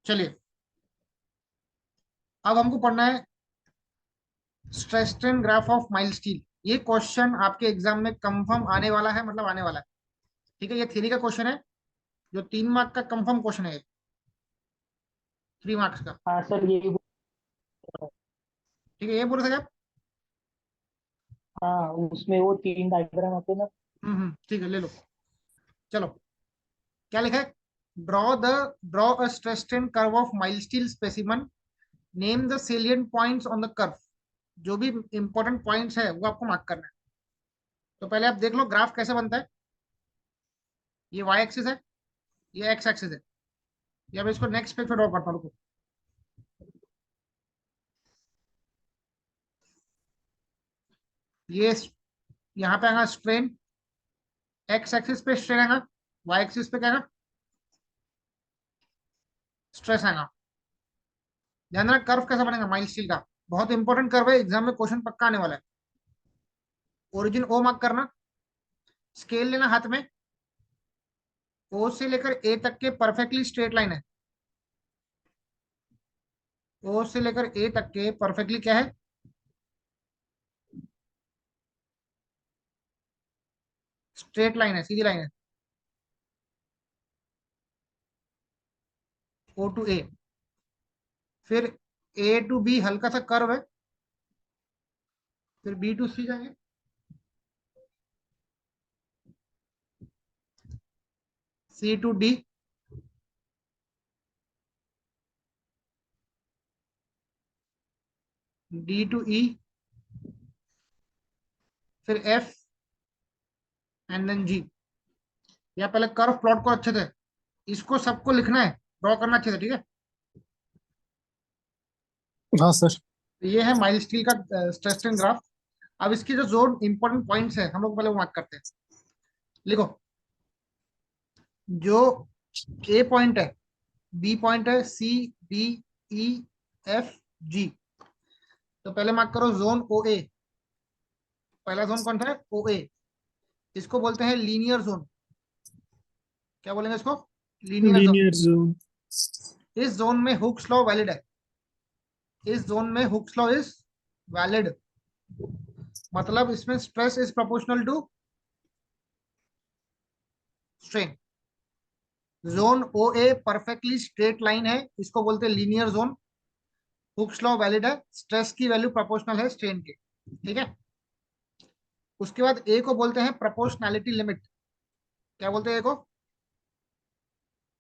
चलिए, अब हमको पढ़ना है stress strain graph of mild steel. ये क्वेश्चन आपके एग्जाम में कंफर्म आने वाला है, मतलब आने वाला है। ठीक है, ये थ्योरी का क्वेश्चन है, जो 3 मार्क का कंफर्म क्वेश्चन है, 3 मार्क्स का। हाँ सर, ये ठीक है, ये बोल रहे थे आप। हाँ, उसमें वो 3 डायग्राम आते हैं ना। ठीक है, ले लो। चलो, क्या लिखा है? Draw a stress strain curve of mild steel specimen, name the salient points on the curve. जो भी इंपॉर्टेंट पॉइंट्स है वो आपको मार्क करना है। तो पहले आप देख लो ग्राफ कैसे बनता है। ये वाई एक्सिस है, ये एक्स एक्सिस है। या मैं इसको नेक्स्ट पेज पे ड्रॉ करता हूँ, रुको। ये यहाँ पे आएगा स्ट्रेन, एक्स एक्सिस पे स्ट्रेन आएगा, वाई एक्सिस पे क्या आएगा? स्ट्रेस आएगा। ध्यान रखना कर्व कैसा बनेगा माइल्ड स्टील का। बहुत इंपॉर्टेंट कर्व है, एग्जाम में क्वेश्चन पक्का आने वाला है। ओरिजिन ओ मार्क करना, स्केल लेना हाथ में, ओ से लेकर ए तक के परफेक्टली स्ट्रेट लाइन है। ओ से लेकर ए तक के परफेक्टली क्या है? स्ट्रेट लाइन है, सीधी लाइन है। ओ टू ए, फिर ए टू बी हल्का सा कर्व है, फिर बी टू सी जाएंगे, सी टू डी, डी टू ई, फिर एफ एंड देन जी। या पहले कर्व प्लॉट को अच्छे से, इसको सबको लिखना है, ड्रॉ करना अच्छे से, ठीक है। हाँ सर। तो ये है माइल्ड स्टील का स्ट्रेस स्ट्रेन ग्राफ। अब इसकी जो जोन इंपॉर्टेंट पॉइंट्स है हम लोग पहले वो मार्क करते हैं। लिखो, जो ए पॉइंट है, बी पॉइंट है, सी, डी, ई, एफ, जी। तो पहले मार्क करो जोन ओ ए। पहला जोन कौन सा है? ओ ए। इसको बोलते हैं लीनियर जोन। क्या बोलेंगे इसको? Linear zone. Linear zone. इस जोन में हुक्स लॉ वैलिड है। इस जोन में हुक्स लॉ इज वैलिड, मतलब इसमें stress is proportional to strain. Zone O A perfectly straight line है, इसको बोलते हैं linear zone. Hooke's law valid है, स्ट्रेस की वैल्यू प्रोपोर्शनल है स्ट्रेन के। ठीक है। उसके बाद ए को बोलते हैं प्रोपोर्शनैलिटी लिमिट। क्या बोलते हैं ए को?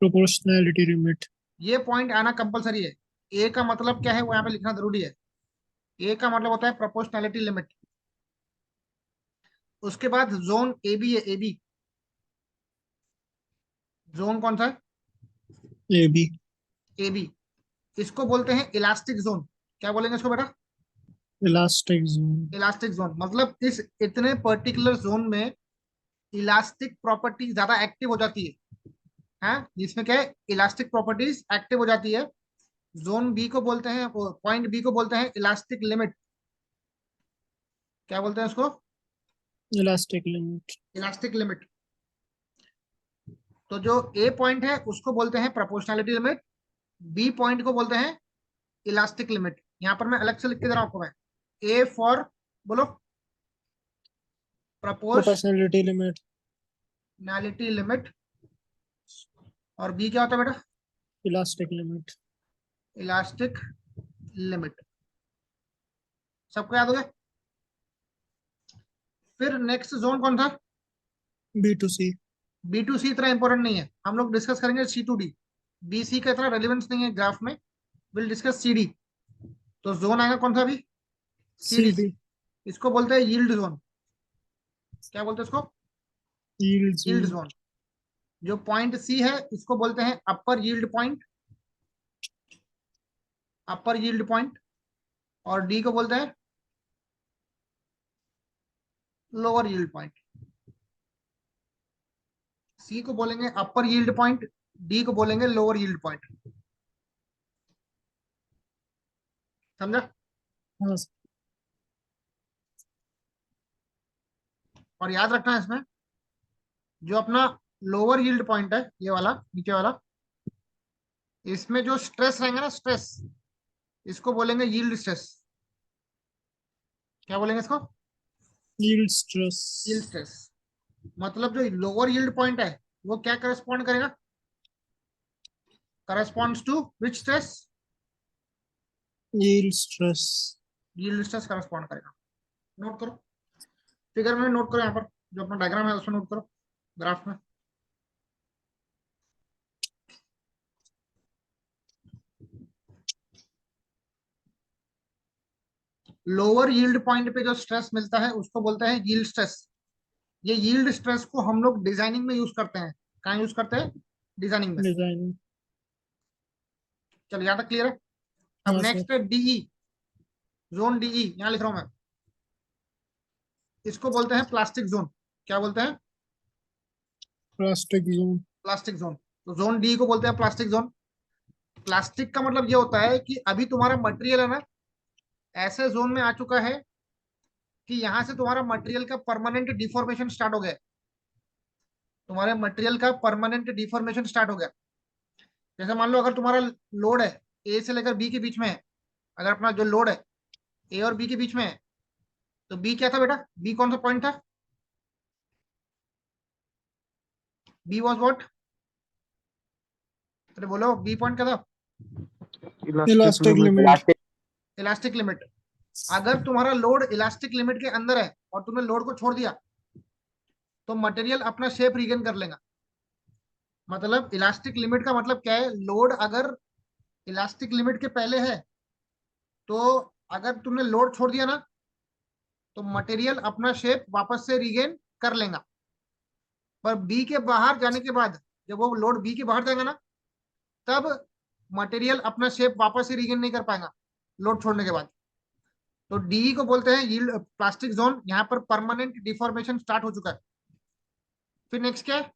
Proportionality limit. ये पॉइंट आना कंपलसरी है। ए का मतलब क्या है वो यहाँ पे लिखना जरूरी है। ए का मतलब होता है प्रोपोर्शनैलिटी लिमिट। उसके बाद जोन ए बी है, ए बी। जोन कौन सा है? A B. A B. इसको बोलते हैं इलास्टिक जोन। क्या बोलेंगे इसको बेटा? Elastic zone. इलास्टिक जोन, मतलब इस इतने पर्टिकुलर जोन में इलास्टिक प्रॉपर्टी ज्यादा एक्टिव हो जाती है, जिसमें क्या है, इलास्टिक प्रॉपर्टीज एक्टिव हो जाती है। जोन बी को बोलते हैं, पॉइंट बी को बोलते हैं इलास्टिक लिमिट। क्या बोलते हैं उसको? Elastic limit. Elastic limit. तो जो ए पॉइंट है उसको बोलते हैं प्रोपोर्शनैलिटी लिमिट, बी पॉइंट को बोलते हैं इलास्टिक लिमिट। यहां पर मैं अलग से लिख के दे रहा हूं आपको। मैं ए फॉर, बोलो, प्रोपोर्शनैलिटी प्रोपोर्शनैलिटी लिमिट। लिमिट। और बी क्या होता है बेटा? Elastic limit. Elastic limit. सबको याद हो गया? फिर नेक्स्ट जोन कौन था? B to C. B to C इतना इंपॉर्टेंट नहीं है, हम लोग डिस्कस करेंगे C to D. B C का इतना रेलिवेंस नहीं है ग्राफ में, विल डिस्कस सी डी। तो जोन आएगा कौन सा अभी? C C D. डी। इसको बोलते हैं यील्ड जोन। क्या बोलते हैं इसको? Yield yield zone. जोन। जो पॉइंट सी है इसको बोलते हैं अपर यील्ड पॉइंट, अपर यील्ड पॉइंट। और डी को बोलते हैं लोअर यील्ड पॉइंट। सी को बोलेंगे अपर यील्ड पॉइंट, डी को बोलेंगे लोअर यील्ड पॉइंट। समझा? हाँ। और याद रखना है इसमें, जो अपना लोअर यील्ड पॉइंट है, ये वाला नीचे वाला, इसमें जो स्ट्रेस रहेंगे ना, स्ट्रेस, इसको बोलेंगे यील्ड स्ट्रेस। क्या बोलेंगे इसको? Yield stress. Yield stress. मतलब जो लोअर यील्ड पॉइंट है वो क्या करस्पॉन्ड करेगा? Corresponds to which stress? Yield stress. Yield stress correspond करेगा। नोट करो, फिगर में नोट करो, यहाँ पर जो अपना डायग्राम है उसमें नोट करो, ग्राफ में। लोअर यील्ड पॉइंट पे जो स्ट्रेस मिलता है उसको बोलते हैं यील्ड स्ट्रेस। ये यील्ड स्ट्रेस को हम लोग डिजाइनिंग में यूज करते हैं। कहाँ यूज करते हैं? डिजाइनिंग में। Design. चलो यहाँ तक क्लियर है। अब हाँ सर. नेक्स्ट है डीई, जोन डीई, यहाँ लिख रहा हूं मैं। इसको बोलते हैं प्लास्टिक जोन। क्या बोलते हैं? Plastic zone. Plastic zone. तो जोन डी को बोलते हैं प्लास्टिक जोन। प्लास्टिक का मतलब ये होता है कि अभी तुम्हारा मटेरियल है ना, ऐसे जोन में आ चुका है कि यहां से तुम्हारा मटेरियल का परमानेंट डिफॉर्मेशन स्टार्ट हो गया। तुम्हारे मटेरियल का परमानेंट डिफॉर्मेशन स्टार्ट हो गया। जैसे मान लो अगर तुम्हारा लोड है ए से लेकर बी के बीच में है, अगर अपना जो लोड है ए और बी के बीच में है, तो बी क्या था बेटा? बी कौन सा पॉइंट था? B was what? अरे बोलो, बी पॉइंट क्या था? Elastic limit. Elastic limit. अगर तुम्हारा लोड इलास्टिक लिमिट के अंदर है और तुमने लोड को छोड़ दिया तो मटेरियल अपना शेप रीगेन कर लेगा। मतलब इलास्टिक लिमिट का मतलब क्या है? लोड अगर इलास्टिक लिमिट के पहले है तो अगर तुमने लोड छोड़ दिया ना तो मटेरियल अपना शेप वापस से रीगेन कर लेगा। पर बी के बाहर जाने के बाद, जब वो लोड बी के बाहर जाएगा ना, तब मटेरियल अपना शेप वापस से रीगेन नहीं कर पाएगा लोड छोड़ने के बाद। तो डी को बोलते हैं यील्ड प्लास्टिक जोन। यहाँ पर परमानेंट डिफॉर्मेशन स्टार्ट हो चुका है। फिर नेक्स्ट क्या है?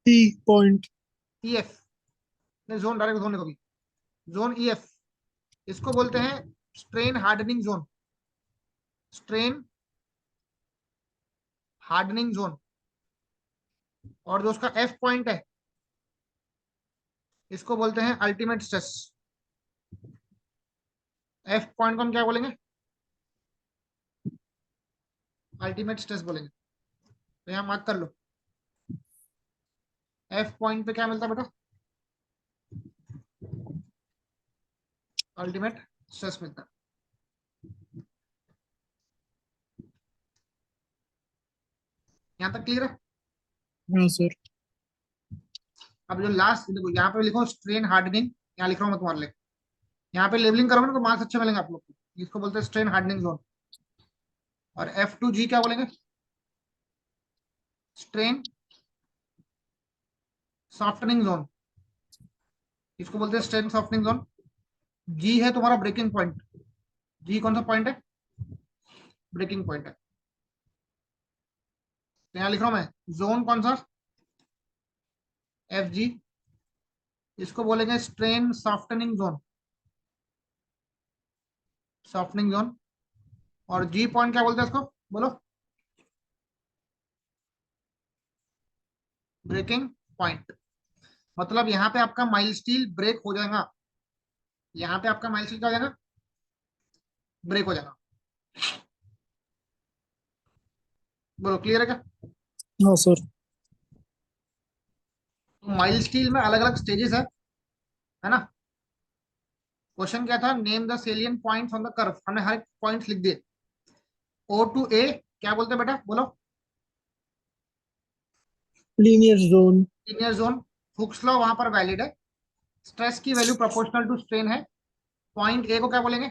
T point. EF. Zone direct zone को भी जोन ईएफ, इसको बोलते हैं strain hardening zone. Strain hardening zone. और जो उसका एफ पॉइंट है इसको बोलते हैं अल्टीमेट स्ट्रेस। एफ पॉइंट को हम क्या बोलेंगे? अल्टीमेट स्ट्रेस बोलेंगे। तो यहां मार्क कर लो, एफ पॉइंट पे क्या मिलता है बेटा? अल्टीमेट स्ट्रेस मिलता है। यहां तक क्लियर है? हाँ सर. अब जो लास्ट देखो, यहाँ पे लिखो स्ट्रेन हार्डनिंग, यहाँ लिख रहा हूँ मैं तुम्हारे लिए। यहाँ पे लेबलिंग करोगे ना तो मार्क्स अच्छे मिलेंगे आप लोग को। इसको बोलते हैं स्ट्रेन हार्डनिंग जोन। और F2G क्या बोलेंगे? Strain softening zone. इसको बोलते हैं स्ट्रेन सॉफ्टनिंग जोन। जी है तुम्हारा ब्रेकिंग पॉइंट। जी कौन सा पॉइंट है? ब्रेकिंग पॉइंट है। तो यहाँ लिख रहा हूं मैं, जोन कौन सा? FG। इसको बोलेंगे strain softening zone. Softening zone. और जी पॉइंट क्या बोलते हैं इसको? बोलो। Breaking point. मतलब यहाँ पे आपका माइल स्टील ब्रेक हो जाएगा। यहाँ पे आपका माइल स्टील क्या हो जाएगा? ब्रेक हो जाएगा। बोलो, क्लियर है क्या? हाँ सर. तो माइल स्टील में अलग अलग स्टेजेस है ना? क्वेश्चन क्या था? Name the सेलियन points on the curve. हमने हर पॉइंट्स लिख दिए। O to A क्या बोलते हैं बेटा? बोलो। Linear zone. Linear zone. Hooke's law वहां पर वैलिड है। स्ट्रेस की वैल्यू प्रोपोर्शनल टू स्ट्रेन है। पॉइंट ए को क्या बोलेंगे?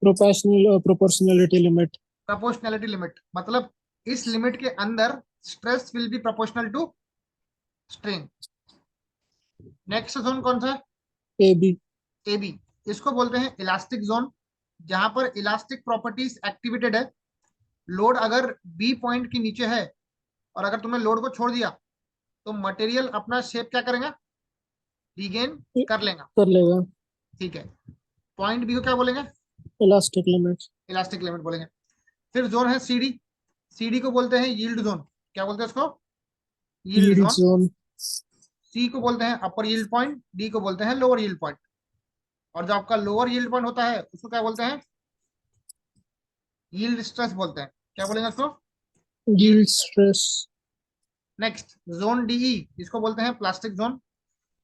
Proportionality limit. Proportionality limit. मतलब इस लिमिट के अंदर stress will be proportional to strain. Next zone कौन सा है? AB. AB। इसको बोलते हैं इलास्टिक जोन, जहां पर इलास्टिक प्रॉपर्टीज एक्टिवेटेड है। लोड अगर बी पॉइंट के नीचे है और अगर तुमने लोड को छोड़ दिया तो मटेरियल अपना शेप क्या करेगा? रीगेन कर लेगा। कर लेगा. ठीक है। पॉइंट बी को क्या बोलेंगे? Elastic limit. इलास्टिक लिमिट बोलेंगे। फिर जोन है CD। CD को बोलते हैं यील्ड जोन। क्या बोलते हैं इसको? Yield Yield zone. zone. सी को बोलते हैं अपर यील्ड पॉइंट, डी को बोलते हैं लोअर यील्ड पॉइंट। और जो आपका लोअर यील्ड पॉइंट होता है उसको क्या बोलते हैं? यील्ड स्ट्रेस बोलते हैं। क्या बोलेंगे उसको? Yield stress. Next zone DE, इसको बोलते हैं प्लास्टिक जोन,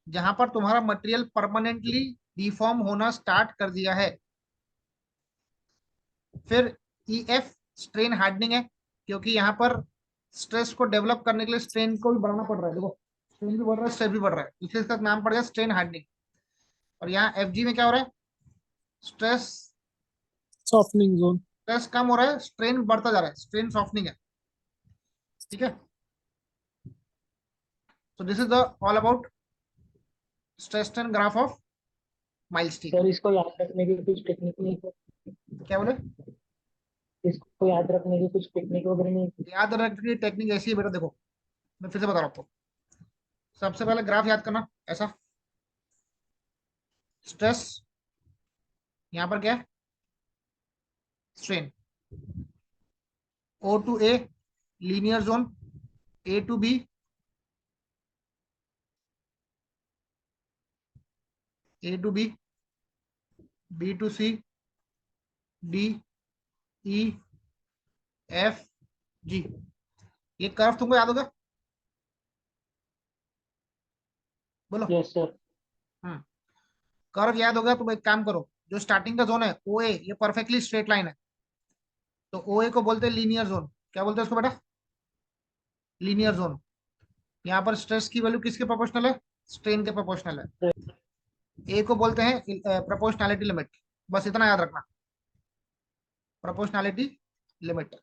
जहां पर तुम्हारा मटेरियल परमानेंटली डिफॉर्म होना स्टार्ट कर दिया है। फिर ईएफ स्ट्रेन हार्डनिंग है, क्योंकि यहाँ पर स्ट्रेस को डेवलप करने के लिए स्ट्रेन को भी बढ़ाना पड़ रहा है। देखो स्ट्रेन भी बढ़ रहा है, स्ट्रेस भी बढ़ रहा है, इसलिए इसका नाम पड़ गया स्ट्रेन हार्डनिंग। और यहाँ एफजी में क्या हो रहा है? Stress Softening zone. स्ट्रेस कम हो रहा है, स्ट्रेन बढ़ता जा रहा है, स्ट्रेन सॉफ्टनिंग है। ठीक है, so this is the all about stress strain graph of mild steel. Sir इसको याद रखने की कुछ टेक्निक नहीं है? क्या बोले? इसको याद रखने की कुछ टेक्निक वगैरह नहीं है? याद रखने की टेक्निक ऐसी है बेटा, देखो मैं फिर से बता रहा हूँ आपको। सबसे पहले ग्राफ याद करना ऐसा, स्ट्रेस, यहाँ पर क्या है? Strain. O to A linear zone, A to B, A to B, B to C, D E F G। ये कर्व तुमको याद होगा? बोलो। Yes sir. हम्म, कर्व याद होगा तो एक काम करो, जो स्टार्टिंग का जोन है ओ ए, ये परफेक्टली स्ट्रेट लाइन है, तो ओ ए को बोलते हैं लीनियर जोन। क्या बोलते हैं उसको बेटा? Linear zone. यहाँ पर स्ट्रेस की वैल्यू किसके प्रोपोर्शनल है? स्ट्रेन के प्रोपोर्शनल है। ए को बोलते हैं प्रोपोर्शनैलिटी लिमिट, बस इतना याद रखना, प्रोपोर्शनैलिटी लिमिट।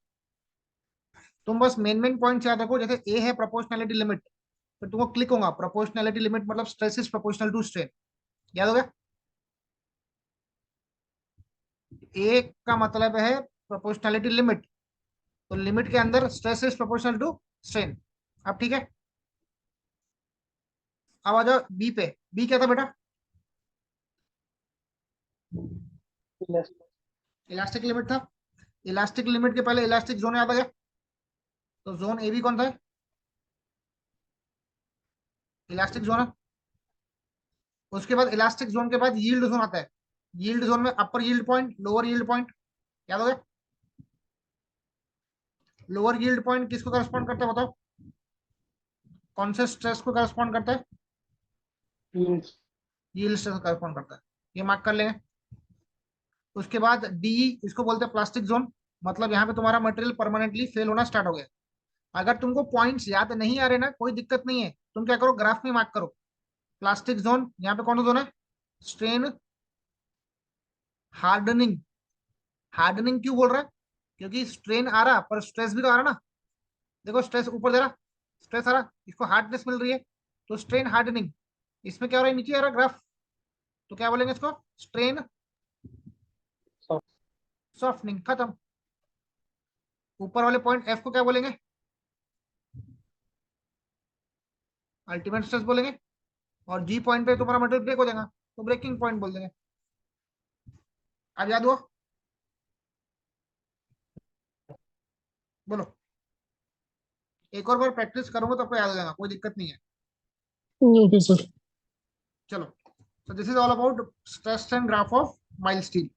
तुम बस मेन मेन पॉइंट्स याद रखो, जैसे ए है प्रोपोर्शनैलिटी लिमिट, फिर तुमको क्लिक होगा प्रोपोर्शनैलिटी लिमिट मतलब stress is proportional to strain. याद हो गया? ए का मतलब है प्रोपोर्शनैलिटी लिमिट, तो लिमिट के अंदर stress is proportional to strain. अब ठीक है, अब आ जाओ बी पे। बी क्या था बेटा? इलास्टिक लिमिट था। इलास्टिक लिमिट के पहले इलास्टिक जोन याद आ गया, तो जोन ए बी कौन था? इलास्टिक जोन है। उसके बाद इलास्टिक जोन के बाद यील्ड जोन आता है। यील्ड जोन में upper yield point, lower yield point, याद हो गया? लोअर यील्ड पॉइंट किसको करस्पॉन्ड करता है बताओ? कौन से स्ट्रेस को करस्पॉन्ड करता है? यील्ड स्ट्रेस को करस्पॉन्ड करता है, ये मार्क कर लेंगे। उसके बाद डी, इसको बोलते हैं प्लास्टिक जोन, मतलब यहाँ पे तुम्हारा मटेरियल परमानेंटली फेल होना स्टार्ट हो गया। अगर तुमको पॉइंट्स याद नहीं आ रहे ना, कोई दिक्कत नहीं है, तुम क्या करो ग्राफ में मार्क करो प्लास्टिक जोन। यहाँ पे कौन सा जोन है? Strain hardening. हार्डनिंग क्यों बोल रहा है? क्योंकि स्ट्रेन आ रहा पर स्ट्रेस भी तो आ रहा ना। देखो स्ट्रेस ऊपर दे रहा, स्ट्रेस आ रहा, इसको हार्डनेस मिल रही है, तो स्ट्रेन हार्डनिंग। इसमें क्या हो रहा है? नीचे आ रहा ग्राफ, तो क्या बोलेंगे इसको? Strain softening. खत्म। ऊपर वाले पॉइंट एफ को क्या बोलेंगे? अल्टीमेट स्ट्रेस बोलेंगे। और जी पॉइंट पे तुम्हारा मटेरियल ब्रेक हो जाएगा, तो ब्रेकिंग पॉइंट बोल देंगे। अब याद हुआ? बोलो। एक और बार प्रैक्टिस करूंगा तो आपको याद हो जाएगा, कोई दिक्कत नहीं है। Okay, sir. चलो, so this is all about stress and graph of mild steel.